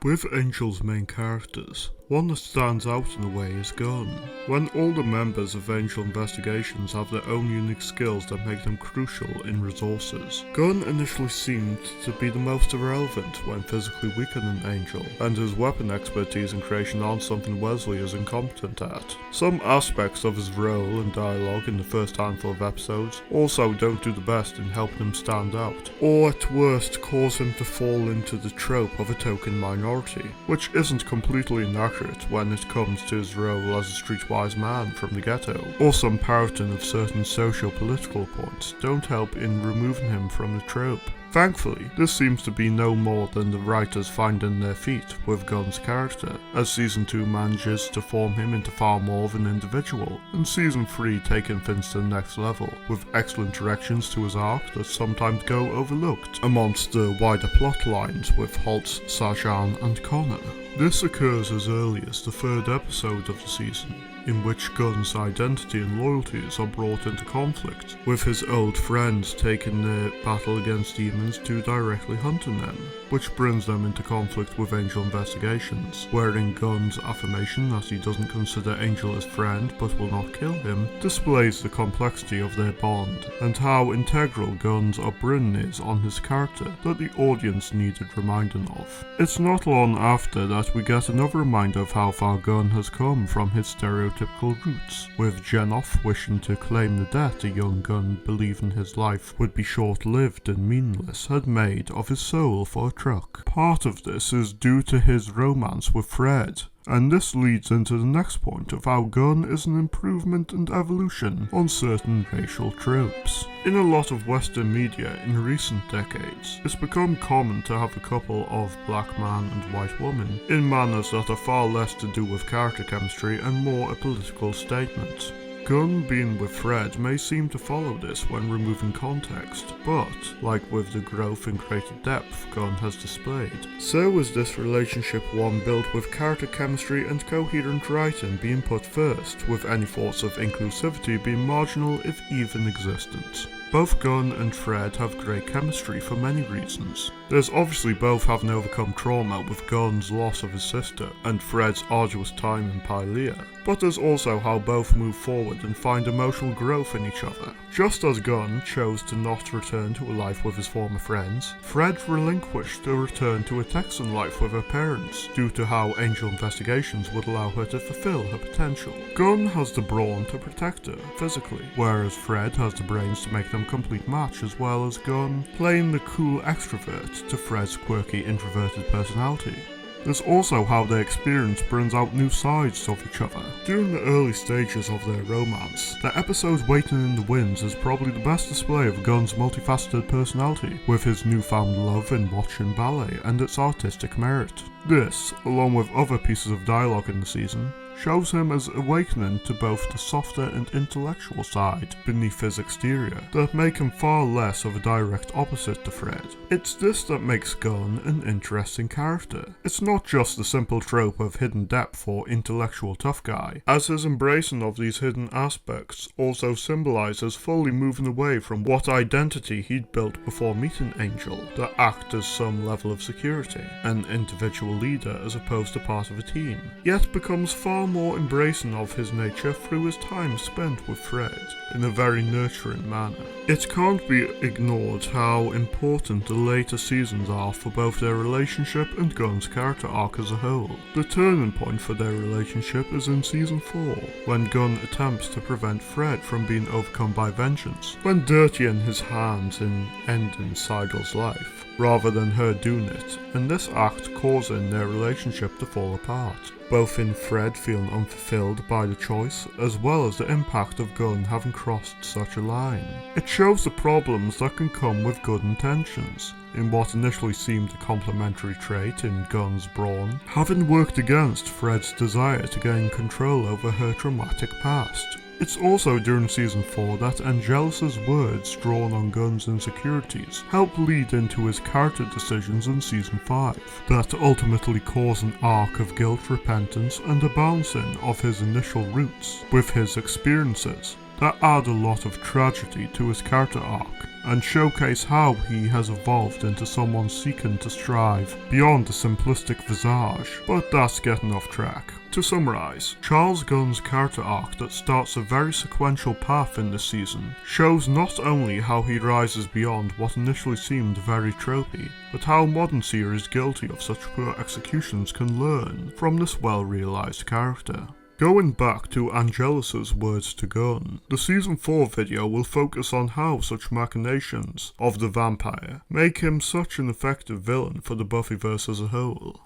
With Angel's main characters, one that stands out in a way is Gunn. When all the members of Angel Investigations have their own unique skills that make them crucial in resources, Gunn initially seemed to be the most irrelevant when physically weaker than Angel, and his weapon expertise and creation aren't something Wesley is incompetent at. Some aspects of his role and dialogue in the first handful of episodes also don't do the best in helping him stand out, or at worst cause him to fall into the trope of a token minority, which isn't completely inaccurate when it comes to his role as a streetwise man from the ghetto, or some parroting of certain socio-political points don't help in removing him from the trope. Thankfully, this seems to be no more than the writers finding their feet with Gunn's character, as Season 2 manages to form him into far more of an individual, and Season 3 taking things to the next level, with excellent directions to his arc that sometimes go overlooked amongst the wider plot lines with Holtz, Sajan and Connor. This occurs as early as the third episode of the season, in which Gunn's identity and loyalties are brought into conflict, with his old friends taking their battle against demons to directly hunting them, which brings them into conflict with Angel Investigations, wherein Gunn's affirmation that he doesn't consider Angel his friend but will not kill him displays the complexity of their bond, and how integral Gunn's upbringing is on his character that the audience needed reminding of. It's not long after that we get another reminder of how far Gunn has come from his stereotypical roots, with Jenoff wishing to claim the debt a young Gunn believing his life would be short-lived and meaningless had made of his soul for a truck. Part of this is due to his romance with Fred, and this leads into the next point of how Gunn is an improvement and evolution on certain racial tropes. In a lot of Western media in recent decades, it's become common to have a couple of black man and white woman in manners that are far less to do with character chemistry and more a political statement. Gunn being with Fred may seem to follow this when removing context, but, like with the growth and greater depth Gunn has displayed, so is this relationship one built with character chemistry and coherent writing being put first, with any thoughts of inclusivity being marginal if even existent. Both Gunn and Fred have great chemistry for many reasons. There's obviously both having overcome trauma with Gunn's loss of his sister and Fred's arduous time in Pylea, but there's also how both move forward and find emotional growth in each other. Just as Gunn chose to not return to a life with his former friends, Fred relinquished a return to a Texan life with her parents due to how Angel Investigations would allow her to fulfill her potential. Gunn has the brawn to protect her physically, whereas Fred has the brains to make them complete match, as well as Gunn playing the cool extrovert to Fred's quirky introverted personality. There's also how their experience brings out new sides of each other. During the early stages of their romance, the episode Waiting in the Winds is probably the best display of Gunn's multifaceted personality, with his newfound love in watching ballet and its artistic merit. This, along with other pieces of dialogue in the season, shows him as awakening to both the softer and intellectual side beneath his exterior that make him far less of a direct opposite to Fred. It's this that makes Gunn an interesting character. It's not just the simple trope of hidden depth or intellectual tough guy, as his embracing of these hidden aspects also symbolizes fully moving away from what identity he'd built before meeting Angel that act as some level of security, an individual leader as opposed to part of a team, yet becomes far more embracing of his nature through his time spent with Fred in a very nurturing manner. It can't be ignored how important the later seasons are for both their relationship and Gunn's character arc as a whole. The turning point for their relationship is in Season 4, when Gunn attempts to prevent Fred from being overcome by vengeance, when dirtying his hands in ending Seidel's life, rather than her doing it, and this act causing their relationship to fall apart, both in Fred feeling unfulfilled by the choice, as well as the impact of Gunn having crossed such a line. It shows the problems that can come with good intentions, in what initially seemed a complementary trait in Gunn's brawn, having worked against Fred's desire to gain control over her traumatic past. It's also during Season 4 that Angelus's words drawn on Gunn's insecurities help lead into his character decisions in Season 5, that ultimately cause an arc of guilt, repentance and a balancing of his initial roots with his experiences that add a lot of tragedy to his character arc. and showcase how he has evolved into someone seeking to strive beyond the simplistic visage, but that's getting off track. To summarise, Charles Gunn's character arc that starts a very sequential path in this season shows not only how he rises beyond what initially seemed very tropey, but how modern series guilty of such poor executions can learn from this well-realised character. Going back to Angelus's words to Gunn, the Season 4 video will focus on how such machinations of the vampire make him such an effective villain for the Buffyverse as a whole.